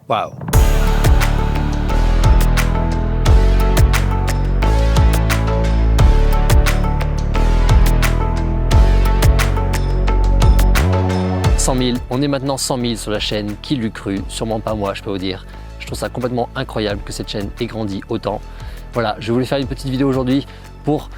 Waouh! On est maintenant 100 000 sur la chaîne, qui l'eût cru? Sûrement pas moi, je peux vous dire. Je trouve ça complètement incroyable que cette chaîne ait grandi autant. Voilà, je voulais faire une petite vidéo aujourd'hui pour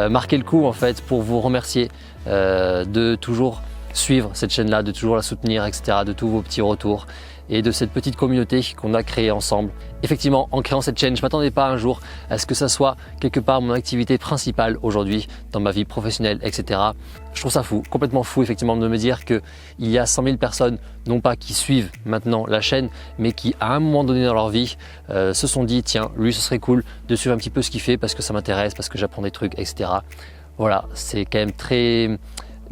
marquer le coup en fait, pour vous remercier de toujours suivre cette chaîne-là, de toujours la soutenir, etc., de tous vos petits retours et de cette petite communauté qu'on a créée ensemble. Effectivement, en créant cette chaîne, je ne m'attendais pas un jour à ce que ça soit quelque part mon activité principale aujourd'hui dans ma vie professionnelle, etc. Je trouve ça fou, complètement fou effectivement de me dire qu'il y a 100 000 personnes, non pas qui suivent maintenant la chaîne, mais qui à un moment donné dans leur vie se sont dit tiens, lui ce serait cool de suivre un petit peu ce qu'il fait parce que ça m'intéresse, parce que j'apprends des trucs, etc. Voilà, c'est quand même très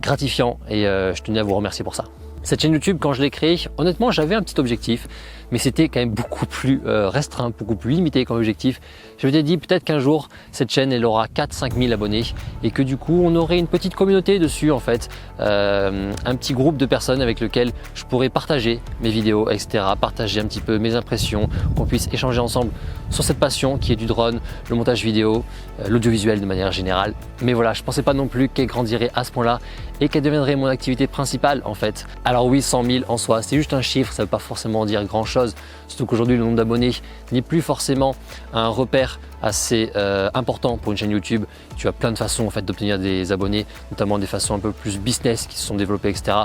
gratifiant et je tenais à vous remercier pour ça. Cette chaîne YouTube, quand je l'ai créée, honnêtement, j'avais un petit objectif, mais c'était quand même beaucoup plus restreint, beaucoup plus limité comme objectif. Je m'étais dit peut-être qu'un jour, cette chaîne, elle aura 4-5 000 abonnés et que du coup, on aurait une petite communauté dessus en fait, un petit groupe de personnes avec lequel je pourrais partager mes vidéos, etc., partager un petit peu mes impressions, qu'on puisse échanger ensemble sur cette passion qui est du drone, le montage vidéo, l'audiovisuel de manière générale. Mais voilà, je ne pensais pas non plus qu'elle grandirait à ce point-là et qu'elle deviendrait mon activité principale en fait. Alors oui, 100 000 en soi, c'est juste un chiffre, ça ne veut pas forcément dire grand-chose. Surtout qu'aujourd'hui, le nombre d'abonnés n'est plus forcément un repère assez important pour une chaîne YouTube. Tu as plein de façons en fait, d'obtenir des abonnés, notamment des façons un peu plus business qui se sont développées, etc.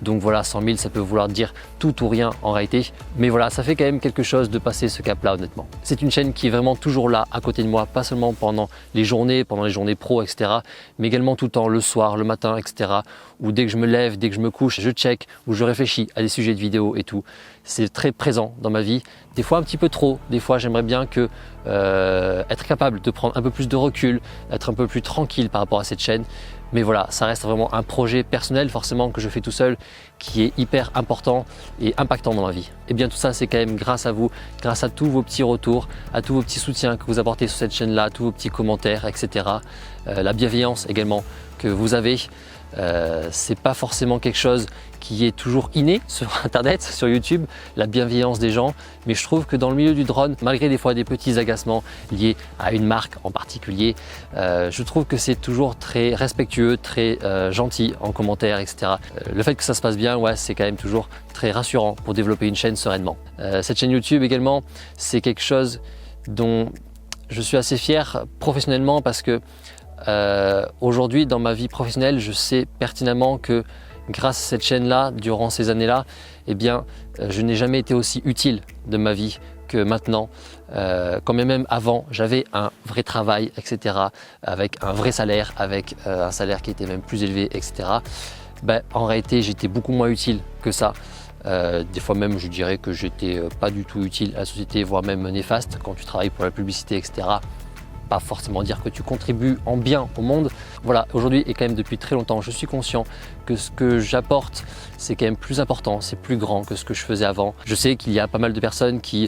Donc voilà, 100 000, ça peut vouloir dire tout ou rien en réalité. Mais voilà, ça fait quand même quelque chose de passer ce cap-là, honnêtement. C'est une chaîne qui est vraiment toujours là, à côté de moi, pas seulement pendant les journées pro, etc. Mais également tout le temps, le soir, le matin, etc. Ou dès que je me lève, dès que je me couche, je check ou je réfléchis à des sujets de vidéo et tout. C'est très présent dans ma vie. Des fois un petit peu trop. Des fois, j'aimerais bien que être capable de prendre un peu plus de recul, être un peu plus tranquille par rapport à cette chaîne. Mais voilà, ça reste vraiment un projet personnel forcément que je fais tout seul qui est hyper important et impactant dans ma vie. Et bien tout ça, c'est quand même grâce à vous, grâce à tous vos petits retours, à tous vos petits soutiens que vous apportez sur cette chaîne-là, tous vos petits commentaires, etc. La bienveillance également que vous avez. C'est pas forcément quelque chose qui est toujours inné sur internet, sur YouTube, la bienveillance des gens, mais je trouve que dans le milieu du drone, malgré des fois des petits agacements liés à une marque en particulier, je trouve que c'est toujours très respectueux, très gentil en commentaire, etc. Le fait que ça se passe bien, ouais, c'est quand même toujours très rassurant pour développer une chaîne sereinement. Cette chaîne YouTube également, c'est quelque chose dont je suis assez fier professionnellement parce que aujourd'hui dans ma vie professionnelle, je sais pertinemment que grâce à cette chaîne-là, durant ces années-là, eh bien, je n'ai jamais été aussi utile de ma vie que maintenant. Quand même avant, j'avais un vrai travail, etc., avec un vrai salaire, avec un salaire qui était même plus élevé, etc. Ben, en réalité, j'étais beaucoup moins utile que ça. Des fois même, je dirais que j'étais pas du tout utile à la société, voire même néfaste quand tu travailles pour la publicité, etc. Pas forcément dire que tu contribues en bien au monde. Voilà, aujourd'hui et quand même depuis très longtemps, je suis conscient que ce que j'apporte, c'est quand même plus important, c'est plus grand que ce que je faisais avant. Je sais qu'il y a pas mal de personnes que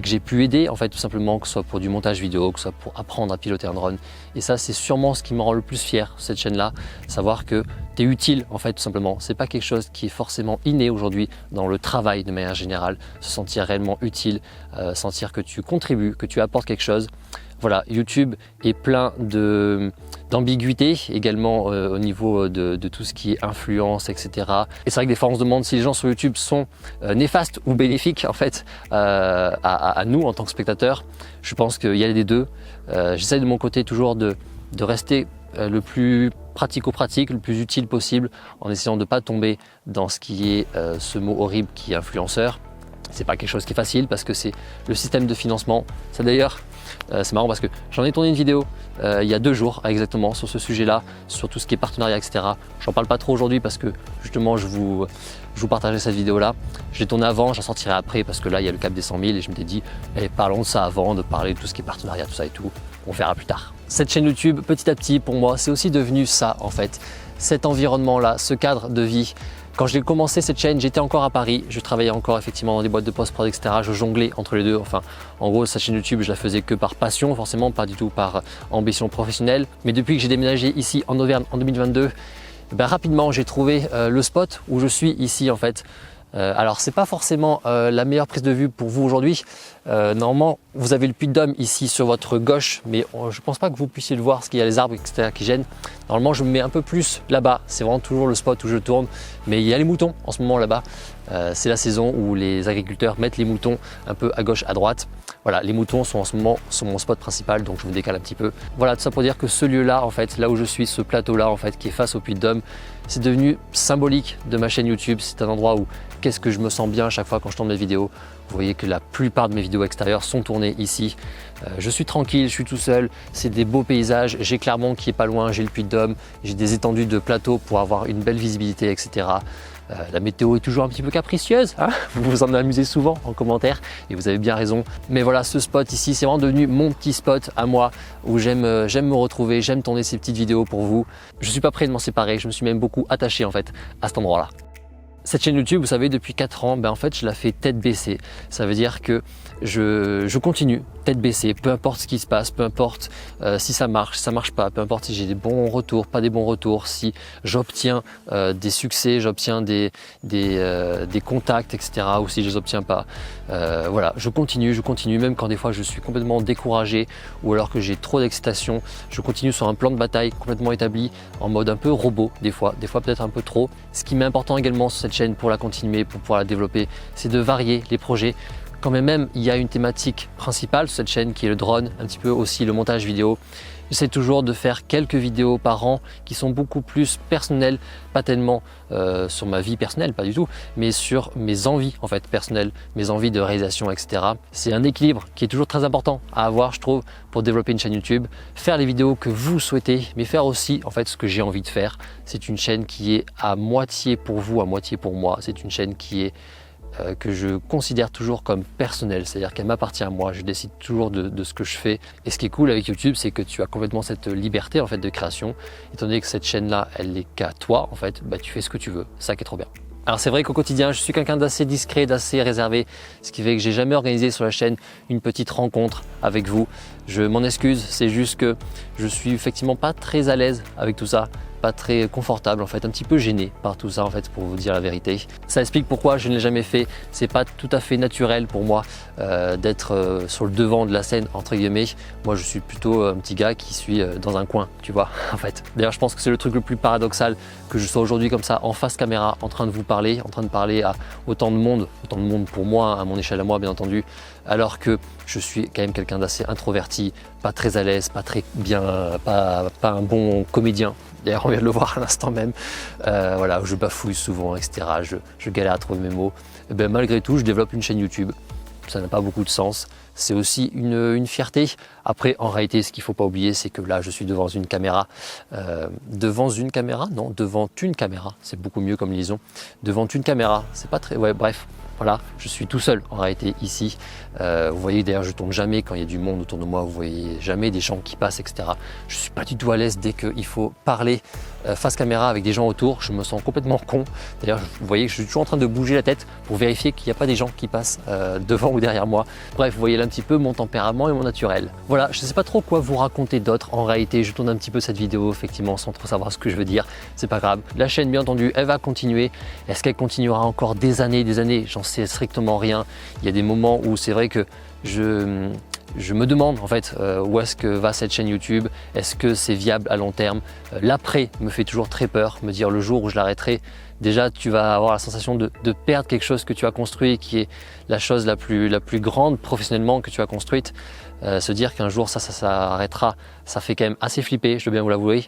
j'ai pu aider, en fait, tout simplement, que ce soit pour du montage vidéo, que ce soit pour apprendre à piloter un drone. Et ça, c'est sûrement ce qui me rend le plus fier, cette chaîne-là, savoir que tu es utile, en fait, tout simplement. C'est pas quelque chose qui est forcément inné aujourd'hui dans le travail de manière générale, se sentir réellement utile, sentir que tu contribues, que tu apportes quelque chose. Voilà, YouTube est plein d'ambiguïté également au niveau de tout ce qui est influence, etc. Et c'est vrai que des fois on se demande si les gens sur YouTube sont néfastes ou bénéfiques en fait à nous en tant que spectateurs. Je pense qu'il y a les deux. J'essaie de mon côté toujours de rester le plus pratico-pratique, le plus utile possible en essayant de ne pas tomber dans ce qui est ce mot horrible qui est influenceur. C'est pas quelque chose qui est facile parce que c'est le système de financement. Ça d'ailleurs, c'est marrant parce que j'en ai tourné une vidéo il y a 2 jours exactement sur ce sujet-là, sur tout ce qui est partenariat, etc. J'en parle pas trop aujourd'hui parce que justement je vous partageais cette vidéo-là. Je l'ai tournée avant, j'en sortirai après parce que là il y a le cap des 100 000 et je m'étais dit parlons de ça avant, de parler de tout ce qui est partenariat, tout ça et tout. On verra plus tard. Cette chaîne YouTube, petit à petit pour moi, c'est aussi devenu ça en fait. Cet environnement-là, ce cadre de vie. Quand j'ai commencé cette chaîne, j'étais encore à Paris, je travaillais encore effectivement dans des boîtes de post-prod, etc. Je jonglais entre les deux. Enfin, en gros, cette chaîne YouTube, je la faisais que par passion, forcément, pas du tout par ambition professionnelle. Mais depuis que j'ai déménagé ici en Auvergne en 2022, rapidement, j'ai trouvé le spot où je suis ici en fait. Alors c'est pas forcément la meilleure prise de vue pour vous aujourd'hui. Normalement vous avez le Puy-de-Dôme ici sur votre gauche, mais je pense pas que vous puissiez le voir parce qu'il y a les arbres etc qui gênent. Normalement je me mets un peu plus là-bas, c'est vraiment toujours le spot où je tourne, mais il y a les moutons en ce moment là-bas. C'est la saison où les agriculteurs mettent les moutons un peu à gauche, à droite. Voilà, les moutons sont en ce moment sur mon spot principal, donc je me décale un petit peu. Voilà, tout ça pour dire que ce lieu-là, en fait, là où je suis, ce plateau-là, en fait, qui est face au Puy-de-Dôme, c'est devenu symbolique de ma chaîne YouTube. C'est un endroit où qu'est-ce que je me sens bien à chaque fois quand je tourne mes vidéos. Vous voyez que la plupart de mes vidéos extérieures sont tournées ici. Je suis tranquille, je suis tout seul, c'est des beaux paysages. J'ai Clermont qui est pas loin, j'ai le Puy-de-Dôme, j'ai des étendues de plateaux pour avoir une belle visibilité, etc. La météo est toujours un petit peu capricieuse, hein, vous vous en amusez souvent en commentaire et vous avez bien raison. Mais voilà, ce spot ici, c'est vraiment devenu mon petit spot à moi où j'aime me retrouver, j'aime tourner ces petites vidéos pour vous. Je suis pas prêt de m'en séparer, je me suis même beaucoup attaché en fait à cet endroit-là. Cette chaîne YouTube, vous savez, depuis 4 ans, en fait, je la fais tête baissée. Ça veut dire que je continue tête baissée, peu importe ce qui se passe, peu importe si ça marche pas, peu importe si j'ai des bons retours, pas des bons retours, si j'obtiens des succès, j'obtiens des contacts, etc. ou si je les obtiens pas. Voilà, je continue, même quand des fois je suis complètement découragé ou alors que j'ai trop d'excitation, je continue sur un plan de bataille complètement établi, en mode un peu robot des fois peut-être un peu trop. Ce qui m'est important également sur cette chaîne pour la continuer, pour pouvoir la développer, c'est de varier les projets. Quand même, il y a une thématique principale sur cette chaîne qui est le drone, un petit peu aussi le montage vidéo. J'essaie toujours de faire quelques vidéos par an qui sont beaucoup plus personnelles, pas tellement sur ma vie personnelle, pas du tout, mais sur mes envies en fait personnelles, mes envies de réalisation, etc. C'est un équilibre qui est toujours très important à avoir, je trouve, pour développer une chaîne YouTube. Faire les vidéos que vous souhaitez, mais faire aussi en fait ce que j'ai envie de faire. C'est une chaîne qui est à moitié pour vous, à moitié pour moi. C'est une chaîne qui est que je considère toujours comme personnelle, c'est-à-dire qu'elle m'appartient à moi, je décide toujours de ce que je fais. Et ce qui est cool avec YouTube, c'est que tu as complètement cette liberté en fait de création, étant donné que cette chaîne-là, elle n'est qu'à toi, en fait, tu fais ce que tu veux, c'est ça qui est trop bien. Alors c'est vrai qu'au quotidien, je suis quelqu'un d'assez discret, d'assez réservé, ce qui fait que j'ai jamais organisé sur la chaîne une petite rencontre avec vous. Je m'en excuse, c'est juste que je suis effectivement pas très à l'aise avec tout ça, pas très confortable en fait, un petit peu gêné par tout ça en fait, pour vous dire la vérité. Ça explique pourquoi je ne l'ai jamais fait. C'est pas tout à fait naturel pour moi d'être sur le devant de la scène entre guillemets. Moi je suis plutôt un petit gars qui suis dans un coin, tu vois, en fait. D'ailleurs je pense que c'est le truc le plus paradoxal, que je sois aujourd'hui comme ça en face caméra, en train de vous parler, en train de parler à autant de monde pour moi, à mon échelle à moi bien entendu, alors que je suis quand même quelqu'un d'assez introverti, pas très à l'aise, pas très bien, pas un bon comédien. D'ailleurs, on vient de le voir à l'instant même. Voilà, je bafouille souvent, etc. Je galère à trouver mes mots. Et malgré tout, je développe une chaîne YouTube. Ça n'a pas beaucoup de sens. C'est aussi une fierté. Après, en réalité, ce qu'il ne faut pas oublier, c'est que là, je suis devant une caméra. Devant une caméra? Non, devant une caméra. C'est beaucoup mieux comme liaison. Devant une caméra, c'est pas très... Ouais, bref. Voilà, je suis tout seul en réalité ici. Vous voyez d'ailleurs, je tourne jamais quand il y a du monde autour de moi. Vous voyez jamais des gens qui passent, etc. Je suis pas du tout à l'aise dès qu'il faut parler face caméra avec des gens autour. Je me sens complètement con. D'ailleurs, vous voyez que je suis toujours en train de bouger la tête pour vérifier qu'il n'y a pas des gens qui passent devant ou derrière moi. Bref, vous voyez là un petit peu mon tempérament et mon naturel. Voilà, je ne sais pas trop quoi vous raconter d'autre. En réalité, je tourne un petit peu cette vidéo effectivement sans trop savoir ce que je veux dire. C'est pas grave. La chaîne, bien entendu, elle va continuer. Est-ce qu'elle continuera encore des années? J'en sais strictement rien. Il y a des moments où c'est vrai que je me demande en fait où est-ce que va cette chaîne YouTube, est-ce que c'est viable à long terme. L'après me fait toujours très peur, me dire le jour où je l'arrêterai, déjà tu vas avoir la sensation de perdre quelque chose que tu as construit, qui est la chose la plus grande professionnellement que tu as construite. Se dire qu'un jour ça arrêtera, ça fait quand même assez flipper, je dois bien vous l'avouer.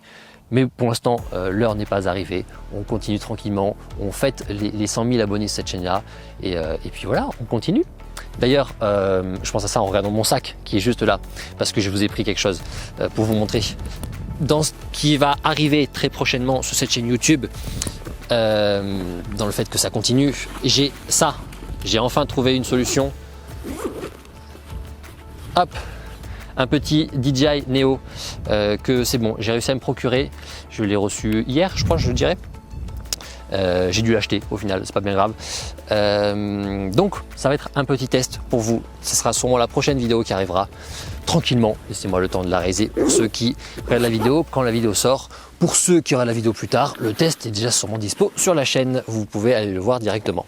Mais pour l'instant, l'heure n'est pas arrivée. On continue tranquillement. On fête les 100 000 abonnés sur cette chaîne-là. Et puis voilà, on continue. D'ailleurs, je pense à ça en regardant mon sac qui est juste là. Parce que je vous ai pris quelque chose pour vous montrer. Dans ce qui va arriver très prochainement sur cette chaîne YouTube, dans le fait que ça continue, j'ai ça. J'ai enfin trouvé une solution. Hop! Un petit DJI Neo que c'est bon, j'ai réussi à me procurer. Je l'ai reçu hier, je crois, je dirais. J'ai dû l'acheter au final, c'est pas bien grave. Donc, ça va être un petit test pour vous. Ce sera sûrement la prochaine vidéo qui arrivera tranquillement. Laissez-moi le temps de la réaliser pour ceux qui regardent la vidéo quand la vidéo sort. Pour ceux qui auront la vidéo plus tard, le test est déjà sûrement dispo sur la chaîne. Vous pouvez aller le voir directement.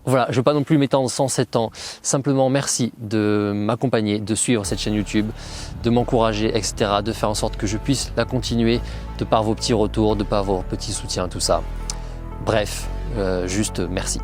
Voilà, je ne veux pas non plus m'étendre 107 ans. Simplement, merci de m'accompagner, de suivre cette chaîne YouTube, de m'encourager, etc. De faire en sorte que je puisse la continuer de par vos petits retours, de par vos petits soutiens, tout ça. Bref, juste merci.